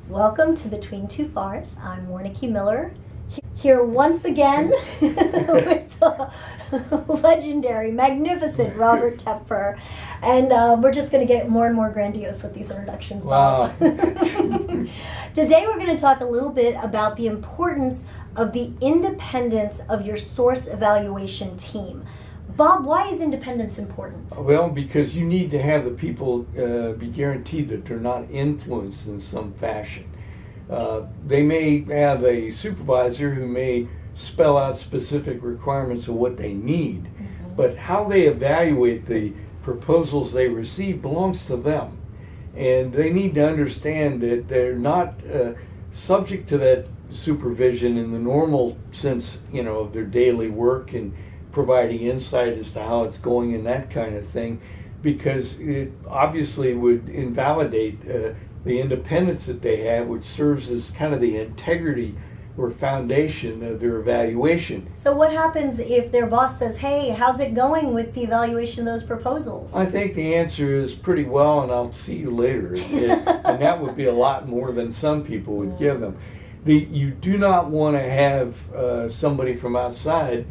Welcome to Between Two FARS. I'm Warnicki Miller, here once again with the legendary, magnificent Robert Tepfer. And we're just going to get more and more grandiose with these introductions, Bob. Wow. Today we're going to talk a little bit about the importance of the independence of your source evaluation team. Bob, why is independence important? Well, because you need to have the people be guaranteed that they're not influenced in some fashion. They may have a supervisor who may spell out specific requirements of what they need, but how they evaluate the proposals they receive belongs to them. And they need to understand that they're not subject to that supervision in the normal sense, of their daily work and providing insight as to how it's going and that kind of thing, because it obviously would invalidate the independence that they have, which serves as kind of the integrity or foundation of their evaluation. So what happens if their boss says, hey, how's it going with the evaluation of those proposals? I think the answer is pretty well, and I'll see you later. And that would be a lot more than some people would give them. You do not want to have somebody from outside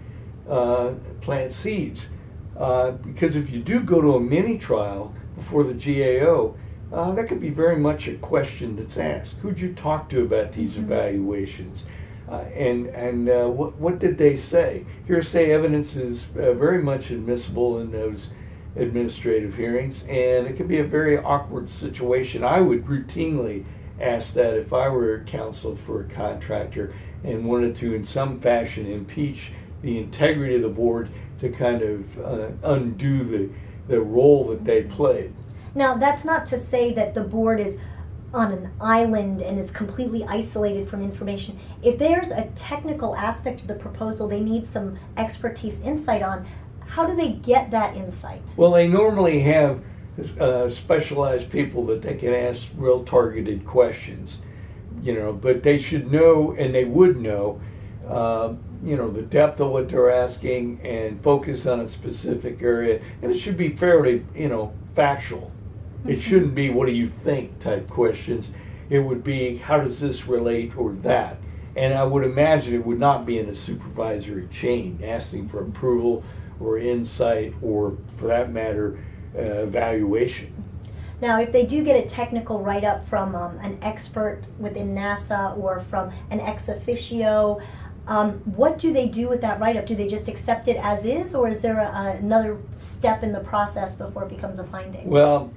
plant seeds, because if you do go to a mini trial before the GAO, that could be very much a question that's asked. Who'd you talk to about these evaluations? And what did they say? Hearsay evidence is very much admissible in those administrative hearings, and it can be a very awkward situation. I would routinely ask that if I were counsel for a contractor and wanted to in some fashion impeach the integrity of the board to kind of undo the role that they played. Now, that's not to say that the board is on an island and is completely isolated from information. If there's a technical aspect of the proposal they need some expertise insight on, how do they get that insight? Well, they normally have specialized people that they can ask real targeted questions, but they should know, and they would know, the depth of what they're asking and focus on a specific area. And it should be fairly, factual. It shouldn't be what do you think type questions. It would be how does this relate or that. And I would imagine it would not be in a supervisory chain asking for approval or insight or, for that matter, evaluation. Now, if they do get a technical write-up from an expert within NASA or from an ex officio, what do they do with that write-up? Do they just accept it as is, or is there another step in the process before it becomes a finding? Well,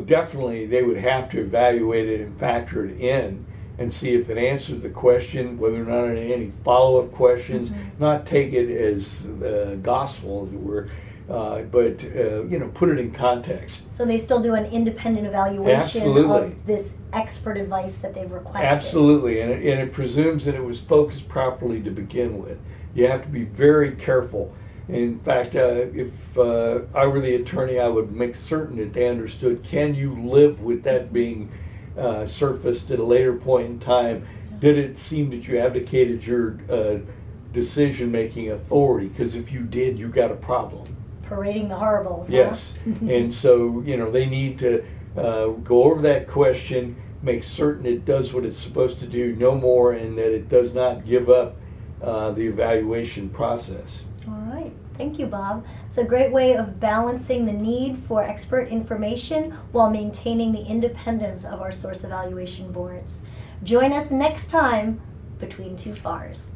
definitely they would have to evaluate it and factor it in and see if it answered the question, whether or not any follow-up questions, not take it as gospel, as it were, but put it in context. So they still do an independent evaluation Absolutely. Of this expert advice that they've requested. Absolutely, and it presumes that it was focused properly to begin with. You have to be very careful. In fact, if I were the attorney, I would make certain that they understood, can you live with that being surfaced at a later point in time? Did it seem that you abdicated your decision-making authority? Because if you did, you got a problem. Parading the horribles. Yes, and so they need to go over that question, make certain it does what it's supposed to do, no more, and that it does not give up the evaluation process. All right. Thank you, Bob. It's a great way of balancing the need for expert information while maintaining the independence of our source evaluation boards. Join us next time Between Two FARS.